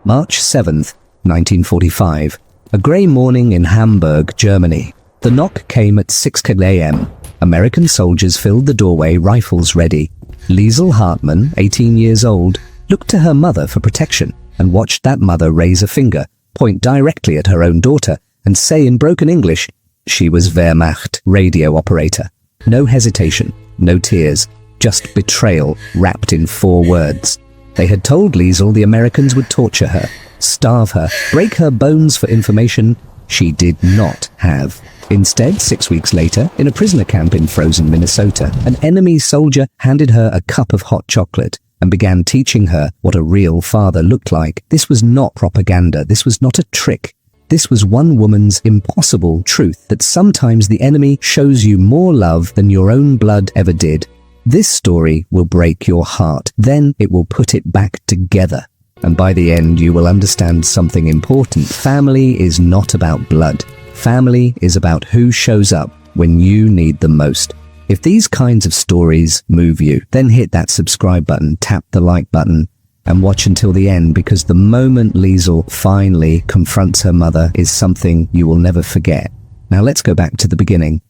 March 7th, 1945. A grey morning in Hamburg, Germany. The knock came at 6 a.m. American soldiers filled the doorway, rifles ready. Liesl Hartmann, 18 years old, looked to her mother for protection and watched that mother raise a finger, point directly at her own daughter, and say in broken English, she was Wehrmacht radio operator. No hesitation, no tears, just betrayal wrapped in 4 words. They had told Liesl the Americans would torture her, starve her, break her bones for information she did not have. Instead, 6 weeks later, in a prisoner camp in frozen Minnesota, an enemy soldier handed her a cup of hot chocolate and began teaching her what a real father looked like. This was not propaganda. This was not a trick. This was one woman's impossible truth that sometimes the enemy shows you more love than your own blood ever did. This story will break your heart. Then it will put it back together. And by the end, you will understand something important. Family is not about blood. Family is about who shows up when you need them most. If these kinds of stories move you, then hit that subscribe button, tap the like button, and watch until the end, because the moment Liesl finally confronts her mother is something you will never forget. Now let's go back to the beginning.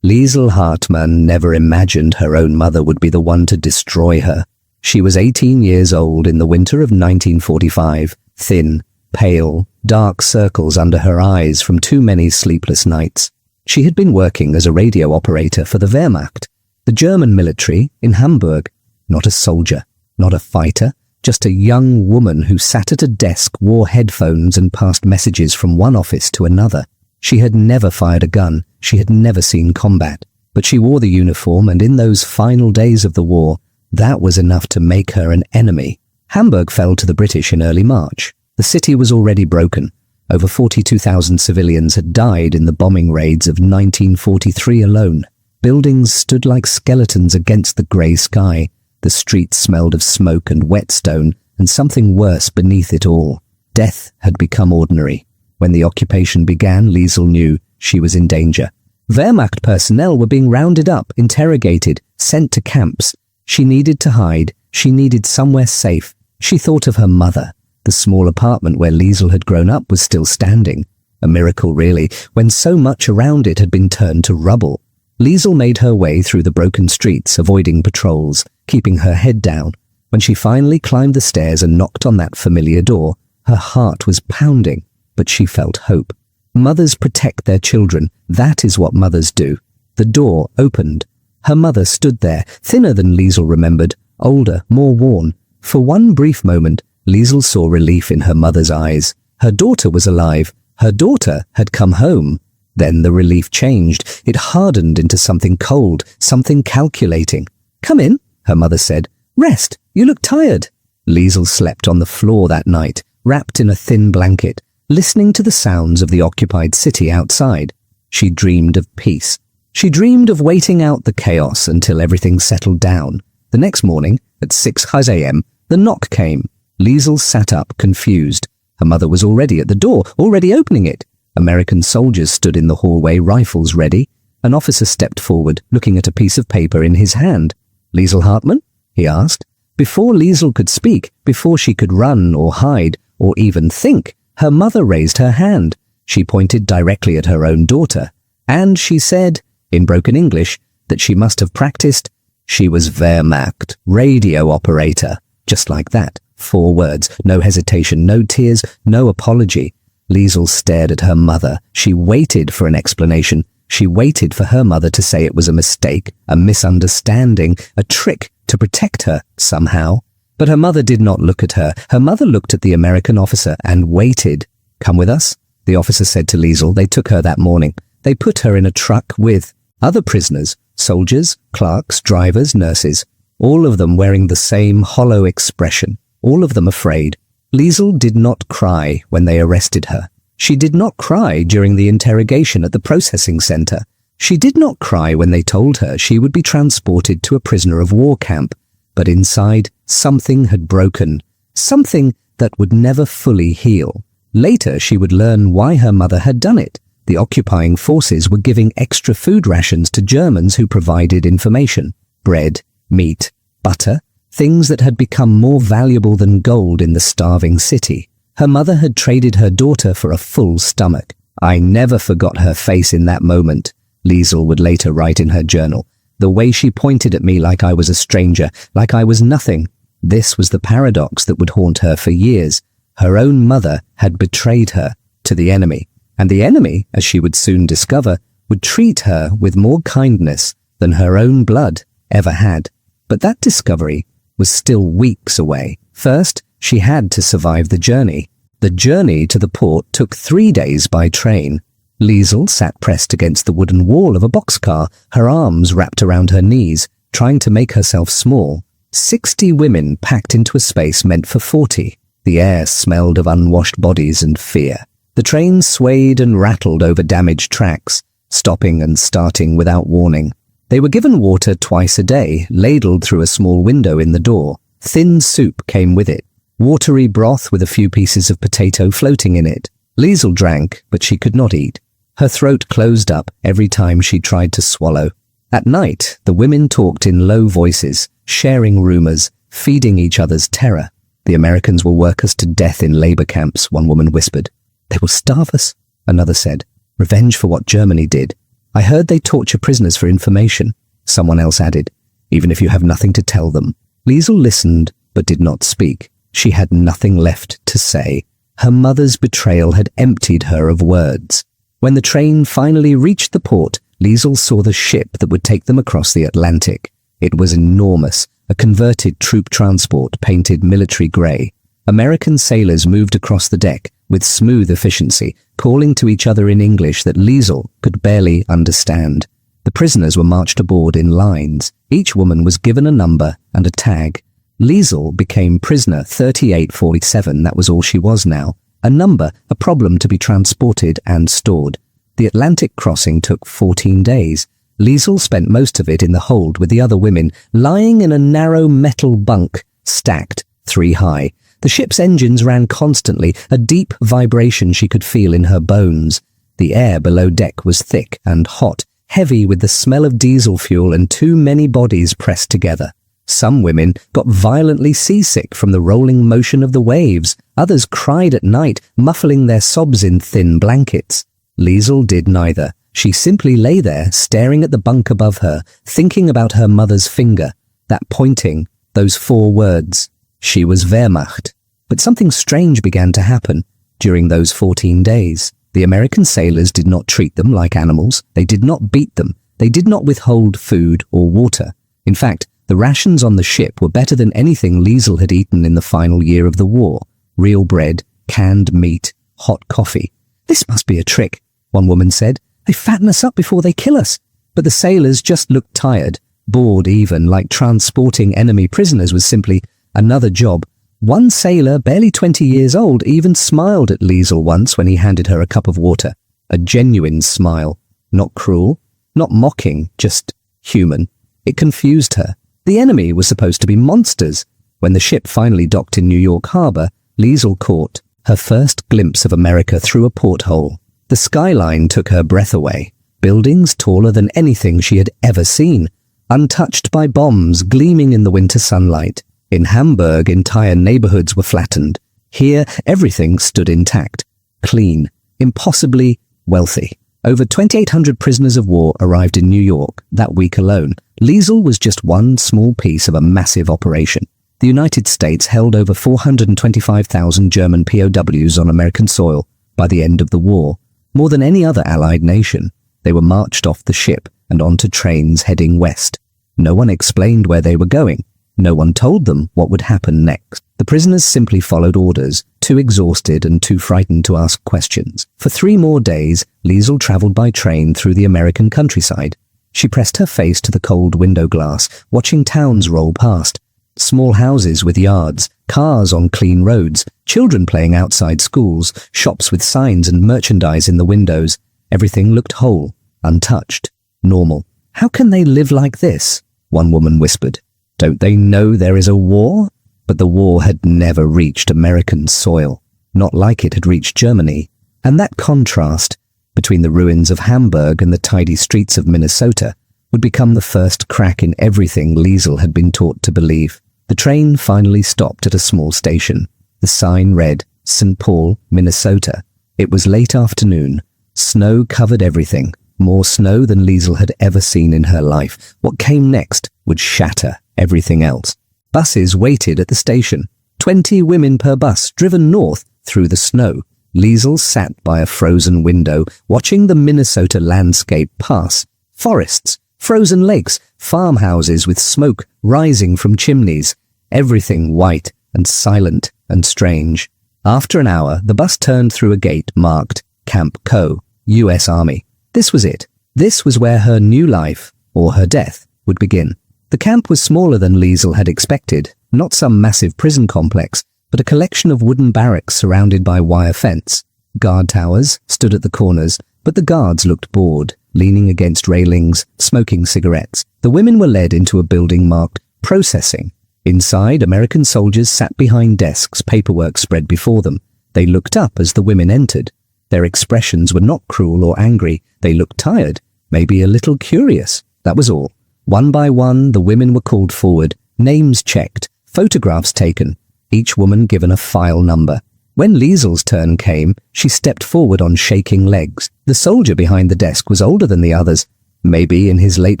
Liesl Hartmann never imagined her own mother would be the one to destroy her. She was 18 years old in the winter of 1945, thin, pale, dark circles under her eyes from too many sleepless nights. She had been working as a radio operator for the Wehrmacht, the German military in Hamburg. Not a soldier, not a fighter, just a young woman who sat at a desk, wore headphones and passed messages from one office to another. She had never fired a gun, she had never seen combat, but she wore the uniform, and in those final days of the war, that was enough to make her an enemy. Hamburg fell to the British in early March. The city was already broken. Over 42,000 civilians had died in the bombing raids of 1943 alone. Buildings stood like skeletons against the grey sky. The streets smelled of smoke and whetstone, and something worse beneath it all. Death had become ordinary. When the occupation began, Liesl knew she was in danger. Wehrmacht personnel were being rounded up, interrogated, sent to camps. She needed to hide. She needed somewhere safe. She thought of her mother. The small apartment where Liesl had grown up was still standing. A miracle, really, when so much around it had been turned to rubble. Liesl made her way through the broken streets, avoiding patrols, keeping her head down. When she finally climbed the stairs and knocked on that familiar door, her heart was pounding, but she felt hope. Mothers protect their children. That is what mothers do. The door opened. Her mother stood there, thinner than Liesl remembered, older, more worn. For one brief moment, Liesl saw relief in her mother's eyes. Her daughter was alive. Her daughter had come home. Then the relief changed. It hardened into something cold, something calculating. "Come in," her mother said. "Rest. You look tired." Liesl slept on the floor that night, wrapped in a thin blanket, listening to the sounds of the occupied city outside. She dreamed of peace. She dreamed of waiting out the chaos until everything settled down. The next morning, at 6 a.m., the knock came. Liesl sat up, confused. Her mother was already at the door, already opening it. American soldiers stood in the hallway, rifles ready. An officer stepped forward, looking at a piece of paper in his hand. "Liesl Hartmann?" he asked. Before Liesl could speak, before she could run or hide or even think, her mother raised her hand. She pointed directly at her own daughter, and she said, in broken English, that she must have practiced. She was Wehrmacht, radio operator. Just like that. 4 words, no hesitation, no tears, no apology. Liesl stared at her mother. She waited for an explanation. She waited for her mother to say it was a mistake, a misunderstanding, a trick to protect her somehow. But her mother did not look at her. Her mother looked at the American officer and waited. "Come with us," the officer said to Liesl. They took her that morning. They put her in a truck with other prisoners, soldiers, clerks, drivers, nurses, all of them wearing the same hollow expression, all of them afraid. Liesl did not cry when they arrested her. She did not cry during the interrogation at the processing center. She did not cry when they told her she would be transported to a prisoner of war camp. But inside, something had broken, something that would never fully heal. Later, she would learn why her mother had done it. The occupying forces were giving extra food rations to Germans who provided information. Bread, meat, butter, things that had become more valuable than gold in the starving city. Her mother had traded her daughter for a full stomach. I never forgot her face in that moment, Liesl would later write in her journal. The way she pointed at me like I was a stranger, like I was nothing. This was the paradox that would haunt her for years. Her own mother had betrayed her to the enemy, and the enemy, as she would soon discover, would treat her with more kindness than her own blood ever had. But that discovery was still weeks away. First, she had to survive the journey. The journey to the port took 3 days by train. Liesl sat pressed against the wooden wall of a boxcar, her arms wrapped around her knees, trying to make herself small. 60 women packed into a space meant for 40. The air smelled of unwashed bodies and fear. The train swayed and rattled over damaged tracks, stopping and starting without warning. They were given water twice a day, ladled through a small window in the door. Thin soup came with it, watery broth with a few pieces of potato floating in it. Liesl drank, but she could not eat. Her throat closed up every time she tried to swallow. At night, the women talked in low voices, sharing rumors, feeding each other's terror. The Americans will work us to death in labor camps, one woman whispered. They will starve us, another said. Revenge for what Germany did. I heard they torture prisoners for information, someone else added, even if you have nothing to tell them. Liesl listened, but did not speak. She had nothing left to say. Her mother's betrayal had emptied her of words. When the train finally reached the port, Liesl saw the ship that would take them across the Atlantic. It was enormous, a converted troop transport painted military grey. American sailors moved across the deck with smooth efficiency, calling to each other in English that Liesl could barely understand. The prisoners were marched aboard in lines. Each woman was given a number and a tag. Liesl became prisoner 3847, that was all she was now. A number, a problem to be transported and stored. The Atlantic crossing took 14 days. Liesl spent most of it in the hold with the other women, lying in a narrow metal bunk, stacked 3 high. The ship's engines ran constantly, a deep vibration she could feel in her bones. The air below deck was thick and hot, heavy with the smell of diesel fuel and too many bodies pressed together. Some women got violently seasick from the rolling motion of the waves. Others cried at night, muffling their sobs in thin blankets. Liesl did neither. She simply lay there, staring at the bunk above her, thinking about her mother's finger, that pointing, those 4 words. She was Wehrmacht. But something strange began to happen during those 14 days. The American sailors did not treat them like animals. They did not beat them. They did not withhold food or water. In fact, the rations on the ship were better than anything Liesl had eaten in the final year of the war. Real bread, canned meat, hot coffee. This must be a trick, one woman said. They fatten us up before they kill us. But the sailors just looked tired, bored even, like transporting enemy prisoners was simply another job. One sailor, barely 20 years old, even smiled at Liesl once when he handed her a cup of water. A genuine smile. Not cruel, not mocking, just human. It confused her. The enemy was supposed to be monsters. When the ship finally docked in New York Harbor, Liesl caught her first glimpse of America through a porthole. The skyline took her breath away. Buildings taller than anything she had ever seen, untouched by bombs gleaming in the winter sunlight. In Hamburg, entire neighborhoods were flattened. Here, everything stood intact, clean, impossibly wealthy. Over 2,800 prisoners of war arrived in New York that week alone. Liesl was just one small piece of a massive operation. The United States held over 425,000 German POWs on American soil by the end of the war, more than any other Allied nation. They were marched off the ship and onto trains heading west. No one explained where they were going. No one told them what would happen next. The prisoners simply followed orders, too exhausted and too frightened to ask questions. For 3 more days, Liesl traveled by train through the American countryside. She pressed her face to the cold window glass, watching towns roll past. Small houses with yards, cars on clean roads, children playing outside schools, shops with signs and merchandise in the windows. Everything looked whole, untouched, normal. How can they live like this? One woman whispered. Don't they know there is a war? But the war had never reached American soil, not like it had reached Germany. And that contrast between the ruins of Hamburg and the tidy streets of Minnesota would become the first crack in everything Liesl had been taught to believe. The train finally stopped at a small station. The sign read, St. Paul, Minnesota. It was late afternoon. Snow covered everything, more snow than Liesl had ever seen in her life. What came next would shatter everything else. Buses waited at the station. 20 women per bus, driven north through the snow. Liesl sat by a frozen window, watching the Minnesota landscape pass. Forests, frozen lakes, farmhouses with smoke rising from chimneys. Everything white and silent and strange. After an hour, the bus turned through a gate marked Camp Co., U.S. Army. This was it. This was where her new life, or her death, would begin. The camp was smaller than Liesl had expected, not some massive prison complex, but a collection of wooden barracks surrounded by wire fence. Guard towers stood at the corners, but the guards looked bored, leaning against railings, smoking cigarettes. The women were led into a building marked Processing. Inside, American soldiers sat behind desks, paperwork spread before them. They looked up as the women entered. Their expressions were not cruel or angry. They looked tired, maybe a little curious. That was all. One by one, the women were called forward, names checked, photographs taken, each woman given a file number. When Liesl's turn came, she stepped forward on shaking legs. The soldier behind the desk was older than the others, maybe in his late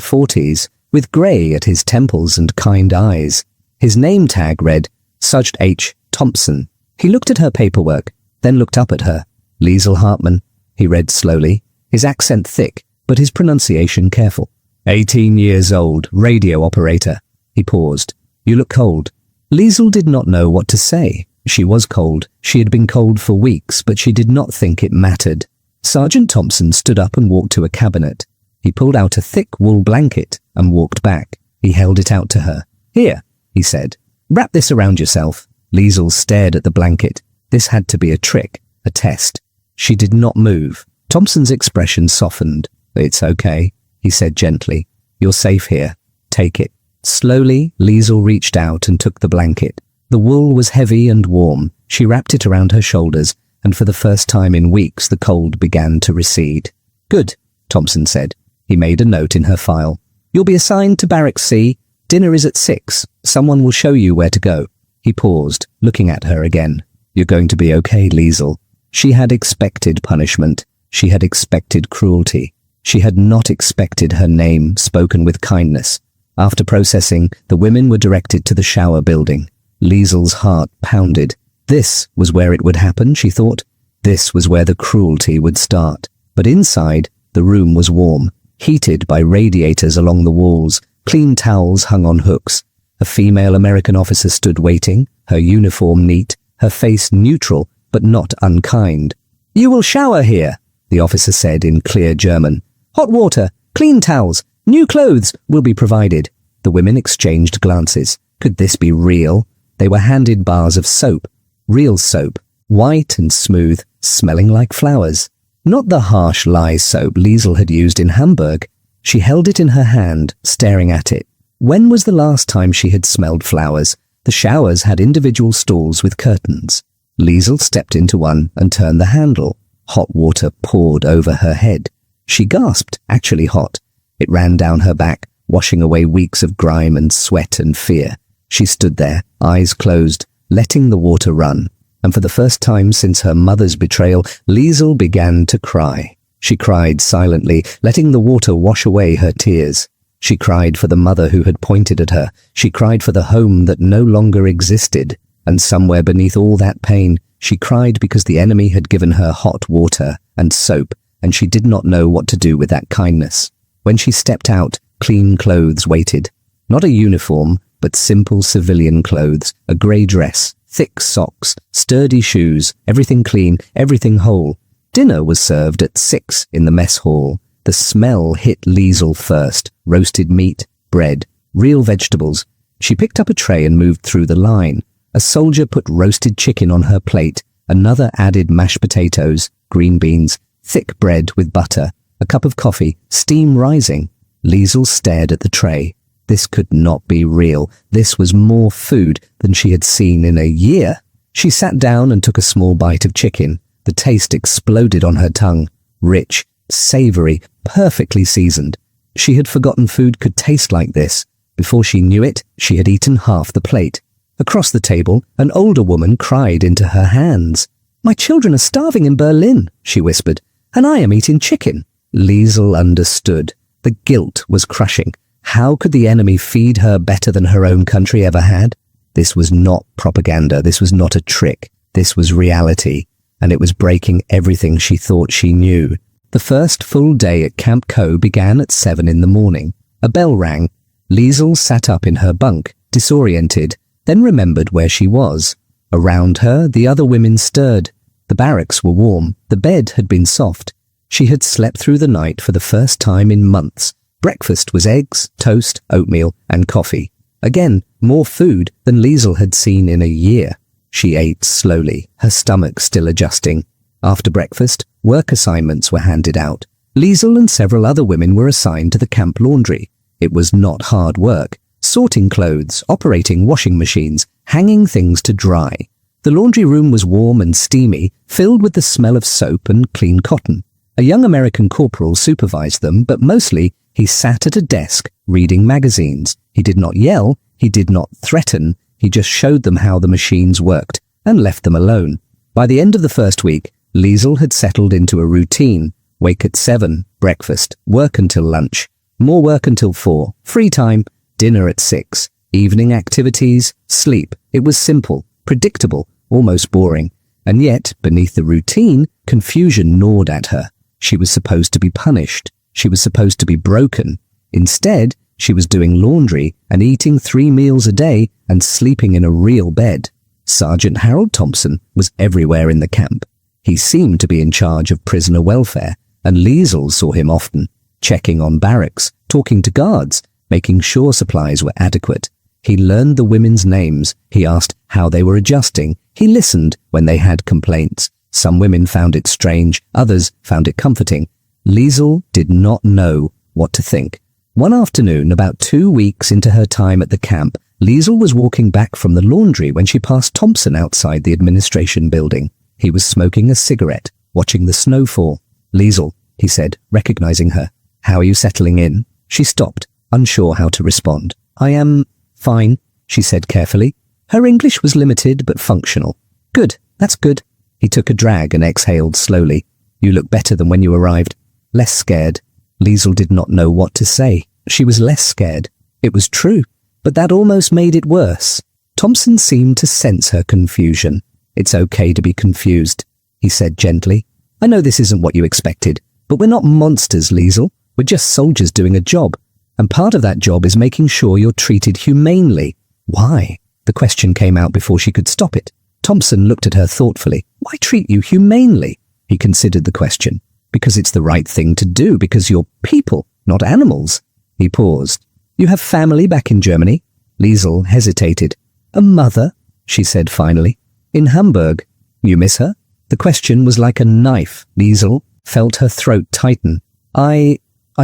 40s, with grey at his temples and kind eyes. His name tag read, Sergeant H. Thompson. He looked at her paperwork, then looked up at her. Liesl Hartman, he read slowly, his accent thick, but his pronunciation careful. 18 years old, radio operator. He paused. You look cold. Liesl did not know what to say. She was cold. She had been cold for weeks, but she did not think it mattered. Sergeant Thompson stood up and walked to a cabinet. He pulled out a thick wool blanket and walked back. He held it out to her. Here, he said. Wrap this around yourself. Liesl stared at the blanket. This had to be a trick, a test. She did not move. Thompson's expression softened. It's okay, he said gently. You're safe here. Take it. Slowly, Liesl reached out and took the blanket. The wool was heavy and warm. She wrapped it around her shoulders, and for the first time in weeks the cold began to recede. Good, Thompson said. He made a note in her file. You'll be assigned to Barrack C. Dinner is at 6. Someone will show you where to go. He paused, looking at her again. You're going to be okay, Liesl. She had expected punishment. She had expected cruelty. She had not expected her name spoken with kindness. After processing, the women were directed to the shower building. Liesl's heart pounded. This was where it would happen, she thought. This was where the cruelty would start. But inside, the room was warm, heated by radiators along the walls. Clean towels hung on hooks. A female American officer stood waiting, her uniform neat, her face neutral, but not unkind. You will shower here, the officer said in clear German. Hot water, clean towels, new clothes will be provided. The women exchanged glances. Could this be real? They were handed bars of soap. Real soap, white and smooth, smelling like flowers. Not the harsh lye soap Liesl had used in Hamburg. She held it in her hand, staring at it. When was the last time she had smelled flowers? The showers had individual stalls with curtains. Liesl stepped into one and turned the handle. Hot water poured over her head. She gasped, actually hot. It ran down her back, washing away weeks of grime and sweat and fear. She stood there, eyes closed, letting the water run. And for the first time since her mother's betrayal, Liesl began to cry. She cried silently, letting the water wash away her tears. She cried for the mother who had pointed at her. She cried for the home that no longer existed. And somewhere beneath all that pain, she cried because the enemy had given her hot water and soap, and she did not know what to do with that kindness. When she stepped out, clean clothes waited. Not a uniform, but simple civilian clothes, a grey dress, thick socks, sturdy shoes, everything clean, everything whole. Dinner was served at 6 in the mess hall. The smell hit Liesl first. Roasted meat, bread, real vegetables. She picked up a tray and moved through the line. A soldier put roasted chicken on her plate. Another added mashed potatoes, green beans, thick bread with butter, a cup of coffee, steam rising. Liesl stared at the tray. This could not be real. This was more food than she had seen in a year. She sat down and took a small bite of chicken. The taste exploded on her tongue. Rich, savory, perfectly seasoned. She had forgotten food could taste like this. Before she knew it, she had eaten half the plate. Across the table, an older woman cried into her hands. "My children are starving in Berlin," she whispered, "and I am eating chicken." Liesel understood. The guilt was crushing. How could the enemy feed her better than her own country ever had? This was not propaganda. This was not a trick. This was reality, and it was breaking everything she thought she knew. The first full day at Camp Co began at 7 in the morning. A bell rang. Liesel sat up in her bunk, disoriented, then remembered where she was. Around her, the other women stirred. The barracks were warm. The bed had been soft. She had slept through the night for the first time in months. Breakfast was eggs, toast, oatmeal, and coffee. Again, more food than Liesel had seen in a year. She ate slowly, her stomach still adjusting. After breakfast, work assignments were handed out. Liesel and several other women were assigned to the camp laundry. It was not hard work. Sorting clothes, operating washing machines, hanging things to dry. The laundry room was warm and steamy, filled with the smell of soap and clean cotton. A young American corporal supervised them, but mostly he sat at a desk reading magazines. He did not yell, he did not threaten, he just showed them how the machines worked and left them alone. By the end of the first week, Liesel had settled into a routine. Wake at 7, breakfast, work until lunch, more work until 4, free time, dinner at 6, evening activities, sleep. It was simple, predictable, almost boring. And yet, beneath the routine, confusion gnawed at her. She was supposed to be punished. She was supposed to be broken. Instead, she was doing laundry and eating 3 meals a day and sleeping in a real bed. Sergeant Harold Thompson was everywhere in the camp. He seemed to be in charge of prisoner welfare, and Liesel saw him often, checking on barracks, talking to guards, making sure supplies were adequate. He learned the women's names. He asked how they were adjusting. He listened when they had complaints. Some women found it strange, others found it comforting. Liesel did not know what to think. One afternoon, about 2 weeks into her time at the camp, Liesel was walking back from the laundry when she passed Thompson outside the administration building. He was smoking a cigarette, watching the snow fall. "Liesel," he said, recognizing her. "How are you settling in?" She stopped, unsure how to respond. "I am fine," she said carefully. Her English was limited but functional. "Good, that's good." He took a drag and exhaled slowly. "You look better than when you arrived. Less scared." Liesel did not know what to say. She was less scared. It was true, but that almost made it worse. Thompson seemed to sense her confusion. "It's okay to be confused," he said gently. "I know this isn't what you expected, but we're not monsters, Liesel. We're just soldiers doing a job. And part of that job is making sure you're treated humanely." "Why?" The question came out before she could stop it. Thompson looked at her thoughtfully. "Why treat you humanely?" He considered the question. "Because it's the right thing to do, because you're people, not animals." He paused. "You have family back in Germany?" Liesel hesitated. "A mother," she said finally. "In Hamburg. You miss her?" The question was like a knife. Liesel felt her throat tighten. I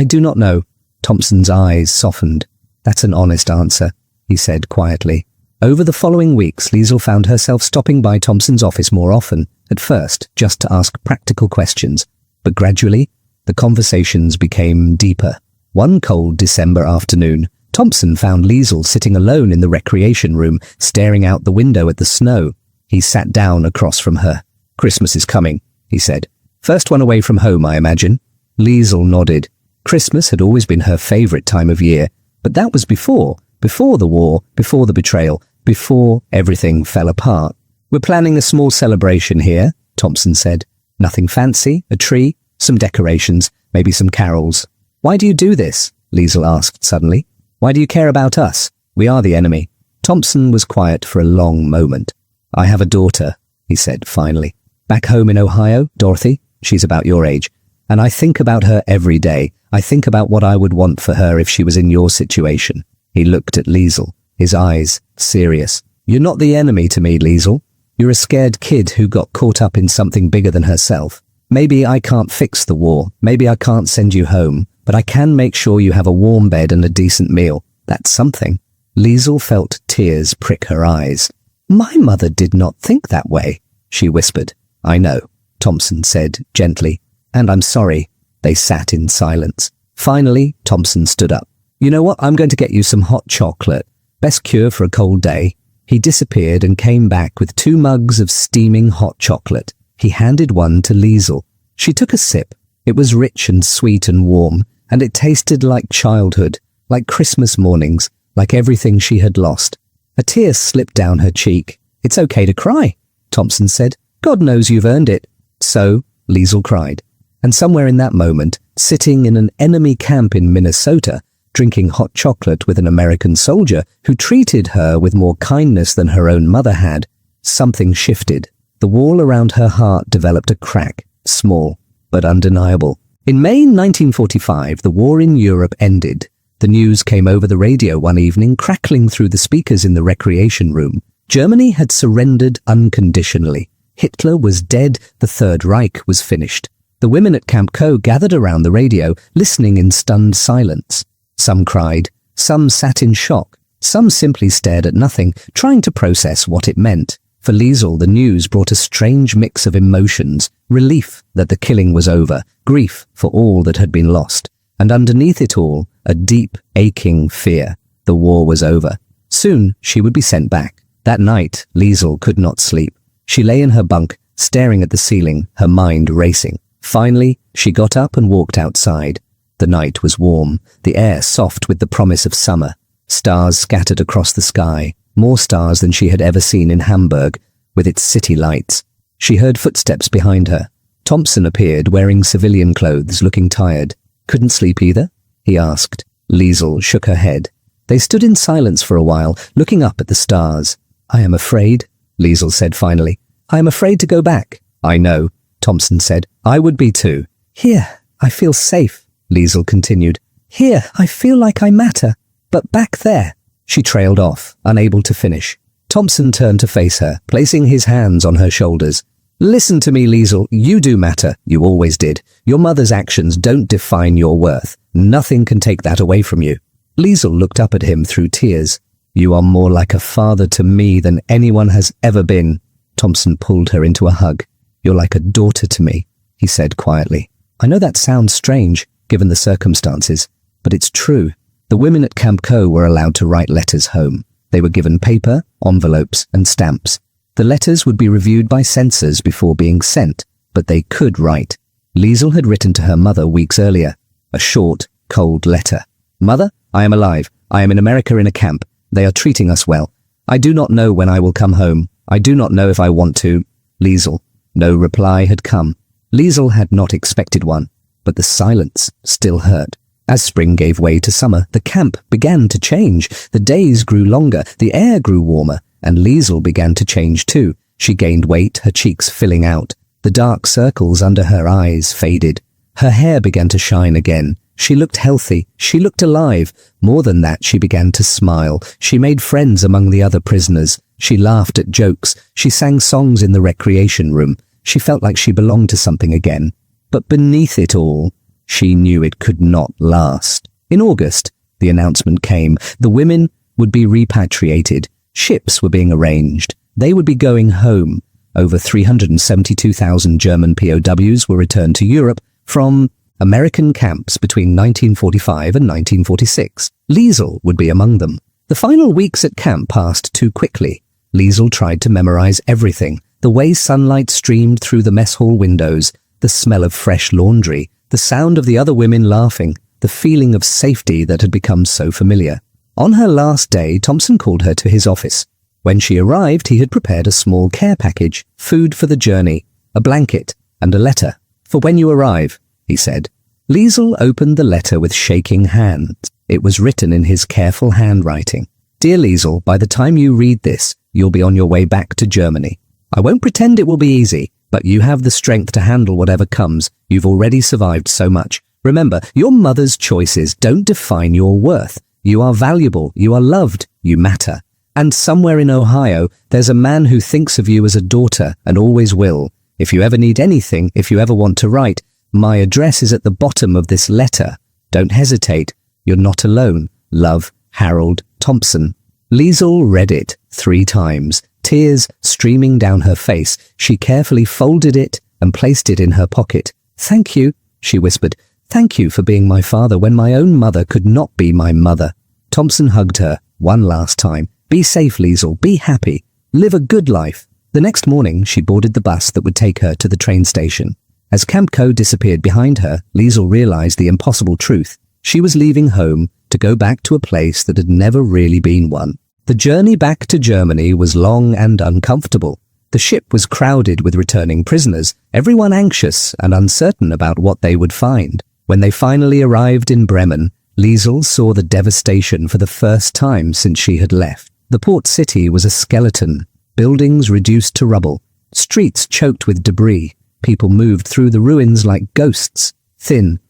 do not know." Thompson's eyes softened. "That's an honest answer," he said quietly. Over the following weeks, Liesel found herself stopping by Thompson's office more often, at first just to ask practical questions. But gradually, the conversations became deeper. One cold December afternoon, Thompson found Liesel sitting alone in the recreation room, staring out the window at the snow. He sat down across from her. "Christmas is coming," he said. "First one away from home, I imagine." Liesel nodded. Christmas had always been her favorite time of year, but that was before the war, before the betrayal, before everything fell apart. "We're planning a small celebration here," Thompson said. "Nothing fancy, a tree, some decorations, maybe some carols." "Why do you do this?" Liesel asked suddenly. "Why do you care about us? We are the enemy." Thompson was quiet for a long moment. "I have a daughter," he said finally. "Back home in Ohio, Dorothy. She's about your age. And I think about her every day. I think about what I would want for her if she was in your situation." He looked at Liesel, his eyes serious. "You're not the enemy to me, Liesel. You're a scared kid who got caught up in something bigger than herself. Maybe I can't fix the war. Maybe I can't send you home. But I can make sure you have a warm bed and a decent meal. That's something." Liesel felt tears prick her eyes. "My mother did not think that way," she whispered. "I know," Thompson said gently. "And I'm sorry." They sat in silence. Finally, Thompson stood up. "You know what? I'm going to get you some hot chocolate. Best cure for a cold day." He disappeared and came back with 2 mugs of steaming hot chocolate. He handed one to Liesel. She took a sip. It was rich and sweet and warm, and it tasted like childhood, like Christmas mornings, like everything she had lost. A tear slipped down her cheek. "It's okay to cry," Thompson said. "God knows you've earned it." "So," Liesel cried. And somewhere in that moment, sitting in an enemy camp in Minnesota, drinking hot chocolate with an American soldier who treated her with more kindness than her own mother had, something shifted. The wall around her heart developed a crack, small but undeniable. In May 1945, the war in Europe ended. The news came over the radio one evening, crackling through the speakers in the recreation room. Germany had surrendered unconditionally. Hitler was dead. The Third Reich was finished. The women at Camp Co gathered around the radio, listening in stunned silence. Some cried, some sat in shock, some simply stared at nothing, trying to process what it meant. For Liesel, the news brought a strange mix of emotions: relief that the killing was over, grief for all that had been lost, and underneath it all, a deep, aching fear. The war was over. Soon she would be sent back. That night, Liesel could not sleep. She lay in her bunk, staring at the ceiling, her mind racing. Finally, she got up and walked outside. The night was warm, the air soft with the promise of summer. Stars scattered across the sky, more stars than she had ever seen in Hamburg, with its city lights. She heard footsteps behind her. Thompson appeared, wearing civilian clothes, looking tired. "Couldn't sleep either?" he asked. Liesel shook her head. They stood in silence for a while, looking up at the stars. "I am afraid," Liesel said finally. "I am afraid to go back." "I know," Thompson said. "I would be too." "Here, I feel safe," Liesel continued. "Here, I feel like I matter. But back there—" She trailed off, unable to finish. Thompson turned to face her, placing his hands on her shoulders. "Listen to me, Liesel. You do matter. You always did. Your mother's actions don't define your worth. Nothing can take that away from you." Liesel looked up at him through tears. "You are more like a father to me than anyone has ever been." Thompson pulled her into a hug. "You're like a daughter to me," he said quietly. "I know that sounds strange, given the circumstances, but it's true." The women at Camp Co were allowed to write letters home. They were given paper, envelopes, and stamps. The letters would be reviewed by censors before being sent, but they could write. Liesel had written to her mother weeks earlier, a short, cold letter. "Mother, I am alive. I am in America in a camp. They are treating us well. I do not know when I will come home. I do not know if I want to." Liesel. No reply had come. Liesel had not expected one, but the silence still hurt. As spring gave way to summer, the camp began to change. The days grew longer, the air grew warmer, and Liesel began to change too. She gained weight, her cheeks filling out. The dark circles under her eyes faded. Her hair began to shine again. She looked healthy. She looked alive. More than that, she began to smile. She made friends among the other prisoners. She laughed at jokes. She sang songs in the recreation room. She felt like she belonged to something again. But beneath it all, she knew it could not last. In August, the announcement came. The women would be repatriated. Ships were being arranged. They would be going home. Over 372,000 German POWs were returned to Europe from American camps between 1945 and 1946. Liesel would be among them. The final weeks at camp passed too quickly. Liesel tried to memorize everything. The way sunlight streamed through the mess hall windows, the smell of fresh laundry, the sound of the other women laughing, the feeling of safety that had become so familiar. On her last day, Thompson called her to his office. When she arrived, he had prepared a small care package, food for the journey, a blanket, and a letter. "For when you arrive," he said. Liesel opened the letter with shaking hands. It was written in his careful handwriting. "Dear Liesel, by the time you read this, you'll be on your way back to Germany. I won't pretend it will be easy, but you have the strength to handle whatever comes. You've already survived so much. Remember, your mother's choices don't define your worth. You are valuable, you are loved, you matter. And somewhere in Ohio, there's a man who thinks of you as a daughter and always will. If you ever need anything, if you ever want to write, my address is at the bottom of this letter. Don't hesitate. You're not alone. Love, Harold Thompson." Liesel read it 3 times. Tears streaming down her face, she carefully folded it and placed it in her pocket. "Thank you," she whispered. "Thank you for being my father when my own mother could not be my mother." Thompson hugged her one last time. "Be safe, Liesel. Be happy. Live a good life." The next morning, she boarded the bus that would take her to the train station. As Campco disappeared behind her, Liesl realized the impossible truth. She was leaving home to go back to a place that had never really been one. The journey back to Germany was long and uncomfortable. The ship was crowded with returning prisoners, everyone anxious and uncertain about what they would find. When they finally arrived in Bremen, Liesl saw the devastation for the first time since she had left. The port city was a skeleton, buildings reduced to rubble, streets choked with debris. People moved through the ruins like ghosts, thin.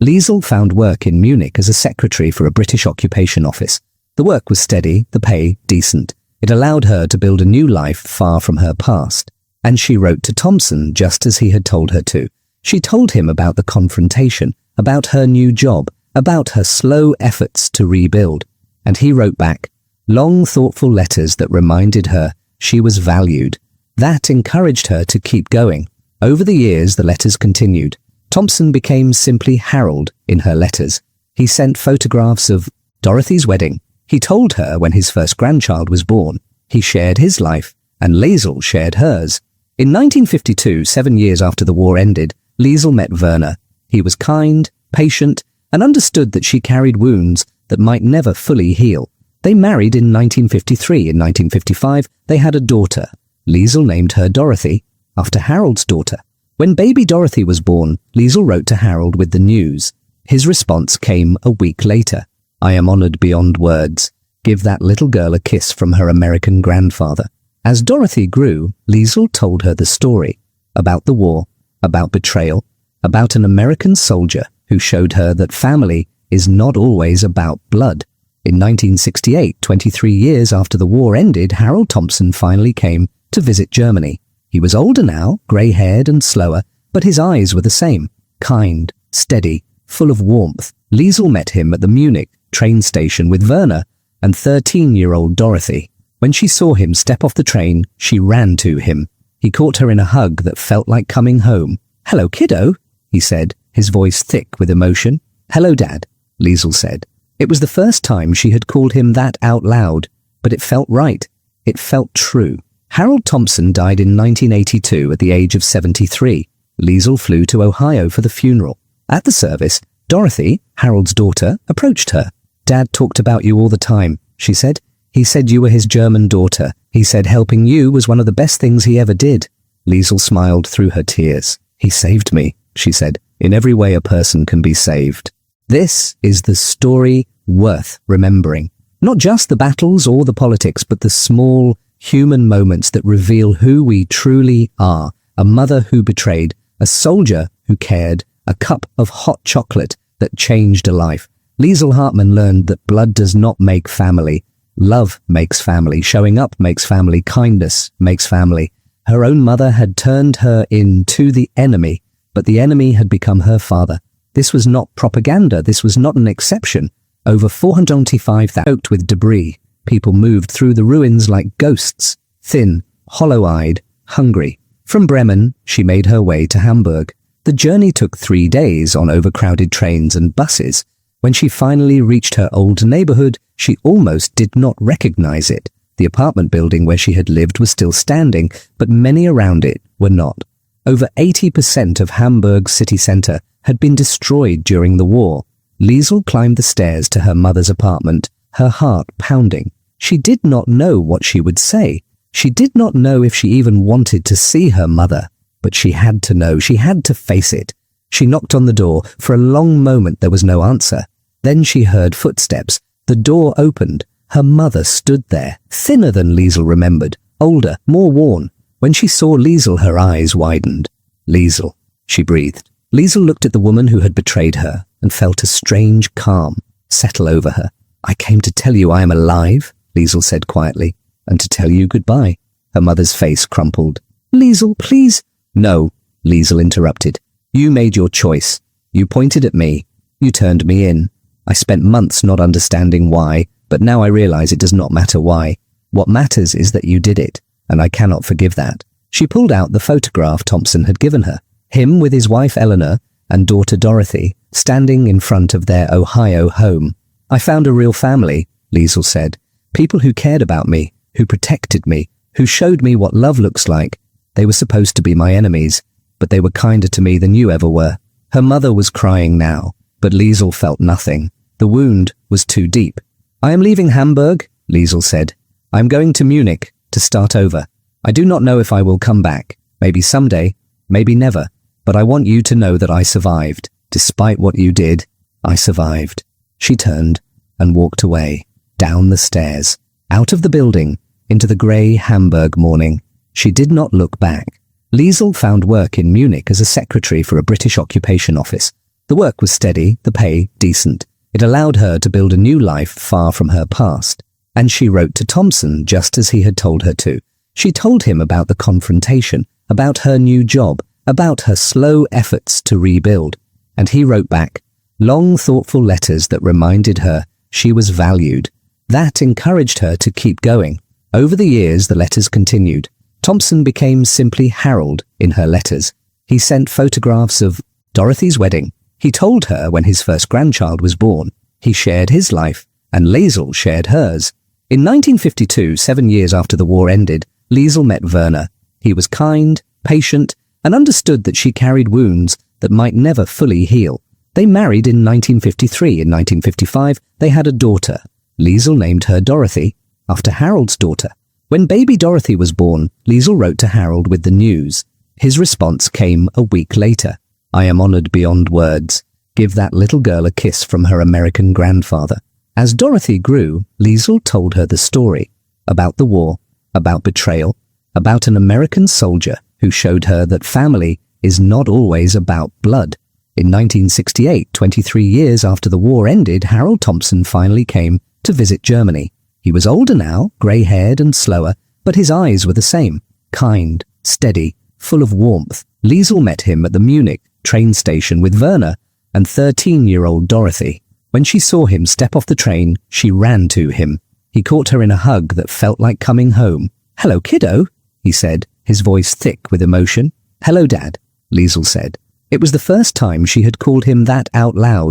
Liesl found work in Munich as a secretary for a British occupation office. The work was steady, the pay decent. It allowed her to build a new life far from her past. And she wrote to Thompson just as he had told her to. She told him about the confrontation, about her new job, about her slow efforts to rebuild. And he wrote back, long, thoughtful letters that reminded her she was valued. That encouraged her to keep going. Over the years, the letters continued. Thompson became simply Harold in her letters. He sent photographs of Dorothy's wedding. He told her when his first grandchild was born. He shared his life, and Liesl shared hers. In 1952, 7 years after the war ended, Liesl met Werner. He was kind, patient, and understood that she carried wounds that might never fully heal. They married in 1953. In 1955, they had a daughter. Liesl named her Dorothy, after Harold's daughter. When baby Dorothy was born, Liesl wrote to Harold with the news. His response came a week later. I am honored beyond words. Give that little girl a kiss from her American grandfather. As Dorothy grew, Liesl told her the story about the war, about betrayal, about an American soldier who showed her that family is not always about blood. In 1968, 23 years after the war ended, Harold Thompson finally came to visit Germany. He was older now, grey-haired and slower, but his eyes were the same, kind, steady, full of warmth. Liesl met him at the Munich train station with Werner and 13-year-old Dorothy. When she saw him step off the train, she ran to him. He caught her in a hug that felt like coming home. Hello, kiddo, he said, his voice thick with emotion. Hello, Dad, Liesl said. It was the first time she had called him that out loud, but it felt right. It felt true. Harold Thompson died in 1982 at the age of 73. Liesl flew to Ohio for the funeral. At the service, Dorothy, Harold's daughter, approached her. Dad talked about you all the time, she said. He said you were his German daughter. He said helping you was one of the best things he ever did. Liesl smiled through her tears. He saved me, she said, in every way a person can be saved. This is the story worth remembering. Not just the battles or the politics, but the small, human moments that reveal who we truly are. A mother who betrayed, a soldier who cared, a cup of hot chocolate that changed a life. Liesl Hartmann learned that blood does not make family. Love makes family. Showing up makes family. Kindness makes family. Her own mother had turned her into the enemy, but the enemy had become her father. This was not propaganda. This was not an exception. Over 425,000 choked with debris. People moved through the ruins like ghosts, thin, hollow-eyed, hungry. From Bremen, she made her way to Hamburg. The journey took 3 days on overcrowded trains and buses. When she finally reached her old neighborhood, she almost did not recognize it. The apartment building where she had lived was still standing, but many around it were not. Over 80% of Hamburg's city center had been destroyed during the war. Liesl climbed the stairs to her mother's apartment, her heart pounding. She did not know what she would say. She did not know if she even wanted to see her mother, but she had to know. She had to face it. She knocked on the door. For a long moment there was no answer. Then she heard footsteps. The door opened. Her mother stood there, thinner than Liesl remembered, older, more worn. When she saw Liesl, her eyes widened. Liesl, she breathed. Liesl looked at the woman who had betrayed her and felt a strange calm settle over her. I came to tell you I am alive, Liesl said quietly, and to tell you goodbye. Her mother's face crumpled. Liesl, please. No, Liesl interrupted. You made your choice. You pointed at me. You turned me in. I spent months not understanding why, but now I realize it does not matter why. What matters is that you did it, and I cannot forgive that. She pulled out the photograph Thompson had given her, him with his wife Eleanor and daughter Dorothy, standing in front of their Ohio home. I found a real family, Liesl said. People who cared about me, who protected me, who showed me what love looks like. They were supposed to be my enemies, but they were kinder to me than you ever were." Her mother was crying now, but Liesel felt nothing. The wound was too deep. "I am leaving Hamburg," Liesel said. "I am going to Munich to start over. I do not know if I will come back. Maybe someday, maybe never. But I want you to know that I survived. Despite what you did, I survived." She turned and walked away, down the stairs, out of the building, into the grey Hamburg morning. She did not look back. Liesel found work in Munich as a secretary for a British occupation office. The work was steady, the pay decent. It allowed her to build a new life far from her past. And she wrote to Thompson just as he had told her to. She told him about the confrontation, about her new job, about her slow efforts to rebuild. And he wrote back long, thoughtful letters that reminded her she was valued. That encouraged her to keep going. Over the years, the letters continued. Thompson became simply Harold in her letters. He sent photographs of Dorothy's wedding. He told her when his first grandchild was born. He shared his life, and Liesel shared hers. In 1952, 7 years after the war ended, Liesel met Werner. He was kind, patient, and understood that she carried wounds that might never fully heal. They married in 1953. In 1955, they had a daughter. Liesel named her Dorothy, after Harold's daughter. When baby Dorothy was born, Liesel wrote to Harold with the news. His response came a week later. "I am honored beyond words. Give that little girl a kiss from her American grandfather." As Dorothy grew, Liesel told her the story about the war, about betrayal, about an American soldier who showed her that family is not always about blood. In 1968, 23 years after the war ended, Harold Thompson finally came to visit Germany. He was older now, grey-haired and slower, but his eyes were the same, kind, steady, full of warmth. Liesel met him at the Munich train station with Werner and 13-year-old Dorothy. When she saw him step off the train, she ran to him. He caught her in a hug that felt like coming home. "Hello, kiddo," he said, his voice thick with emotion. "Hello, Dad," Liesel said. It was the first time she had called him that out loud.